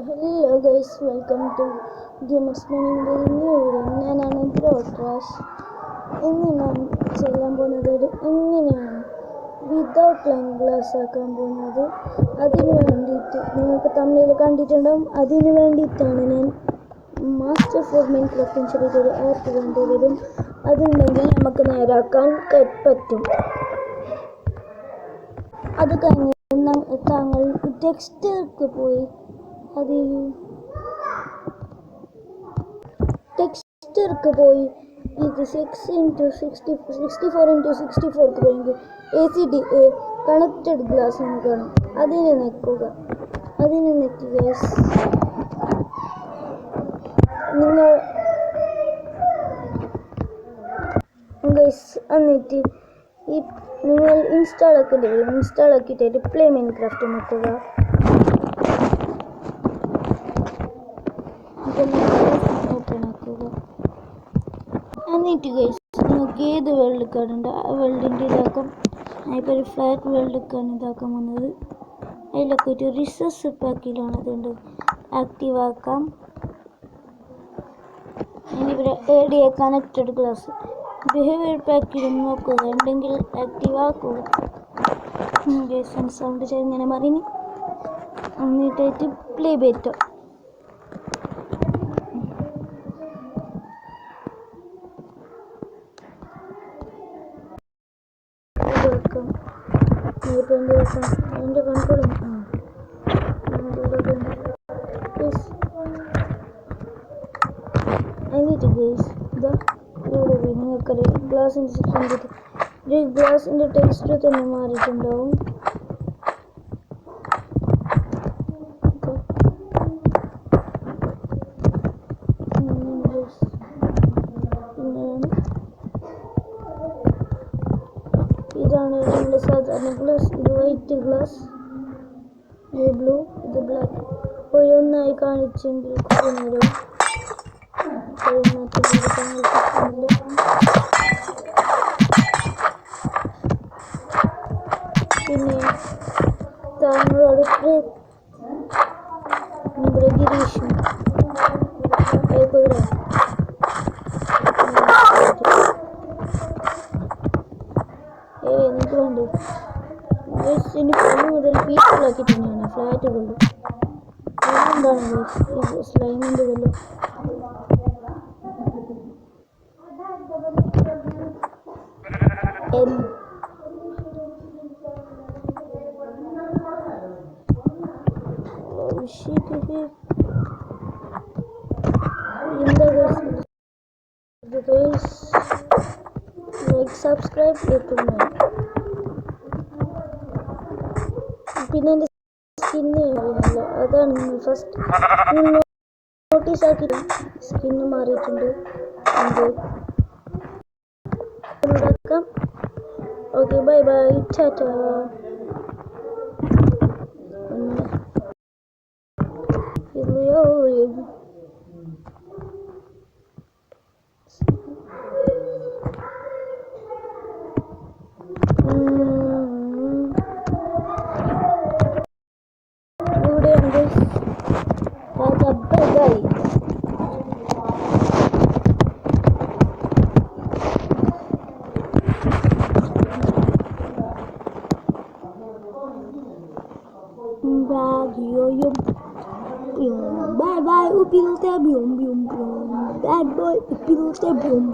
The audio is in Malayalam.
Hello guys, welcome to Gamers Planning new video. ഞാനാണ് ബ്രോട്രാഷ്. ഇന്ന് ഞാൻ ചെയ്യാൻ പോകുന്നത് എങ്ങനെയാണ് വിതൗട്ട് ലൈൻ ഗ്ലാസ് ആക്കാൻ പോകുന്നത്. അതിന് വേണ്ടിയിട്ട് നിങ്ങൾക്ക് തമ്മിൽ കണ്ടിട്ടുണ്ടാവും. അതിന് വേണ്ടിയിട്ടാണ് ഞാൻ മാസ്റ്റർ ഫോർ മൈൻക്രാഫ്റ്റ് ചെറിയൊരു ആപ്പ് വേണ്ടി വരും. അതുണ്ടെങ്കിൽ നമുക്ക് നേരാക്കാൻ പറ്റും. അത് കഴിഞ്ഞ് താങ്കൾ ടെക്സ്റ്റർക്ക് പോയി അതിൽ ടെക്സ്റ്റർക്ക് പോയി ഇത് 64x64 പോയെങ്കിൽ ACD കണക്റ്റഡ് ഗ്ലാസ് എന്ന് കാണും. അതിനെ ഞെക്കുക. നിങ്ങൾ എന്നിട്ട് ഈ നിങ്ങൾ ഇൻസ്റ്റാൾ ആക്കിയിട്ട് പ്ലേ മൈൻക്രാഫ്റ്റ് നോക്കുക. ഓപ്പൺ ആക്കുക. എന്നിട്ട് ഗൈസ് നിങ്ങൾക്ക് ഏത് വേൾഡ് കാർഡുണ്ട് ആ വേൾഡിൻ്റെ ഇതാക്കാം. ഞാനിപ്പോൾ ഒരു ഫ്ലാറ്റ് വേൾഡൊക്കെയാണ് ഇതാക്കാൻ പോകുന്നത്. അതിലൊക്കെ ഒരു റിസോഴ്സ് പാക്കിലാണ് അതുകൊണ്ട് ആക്റ്റീവ് ആക്കാം. ഇനിയിവിടെ ADA കണക്റ്റഡ് ഗ്ലാസ് ബിഹേവിയർ പാക്കിലും നോക്കുക, ഉണ്ടെങ്കിൽ ആക്റ്റീവ് ആക്കുക. സൗണ്ട് ചെറുങ്ങനെ മറിഞ്ഞ് എന്നിട്ടായിട്ട് പ്ലേ ബെറ്റോ എൻ്റെ കൺട്രോൾ എന്നിട്ട് ഗേസ് ഇതാ ഇവിടെ നിങ്ങൾക്കറിയാം ഗ്ലാസിൻ്റെ ടെക്സ്റ്റ് തന്നെ മാറിയിട്ടുണ്ടാവും. ഇതാണ് നമ്മുടെ സാധാരണ ഗ്ലാസ്. ഇത് വൈറ്റ് ഗ്ലാസ്, ഇത് ബ്ലൂ, ഇത് ബ്ലാക്ക്. ഒന്നായി കാണിച്ചെങ്കിൽ കുറേ നേരം പിന്നെ താങ്കളോട് ഗിരീഷും എനിക്കുണ്ട്. ഇനി പണ്ട് മുതൽ പീസ്ഫുള്ളാക്കിയിട്ടാണ് ഫ്ലാറ്റുകളുണ്ട്. അതുകൊണ്ടാണ് സ്ലൈമിൻ്റെ ഇതെല്ലാം. സബ്സ്ക്രൈബ് ചെയ്തിട്ടുണ്ട്. പിന്നെ എൻ്റെ സ്കിന്ന് അറിയില്ല, അതാണ് നിങ്ങൾ ഫസ്റ്റ് നോട്ടീസ് ആക്കി. സ്കിന്ന് മാറിയിട്ടുണ്ട്. Okay, bye bye, Tata. Bye bye, o piloto é bium. Bad boy, o piloto é bium.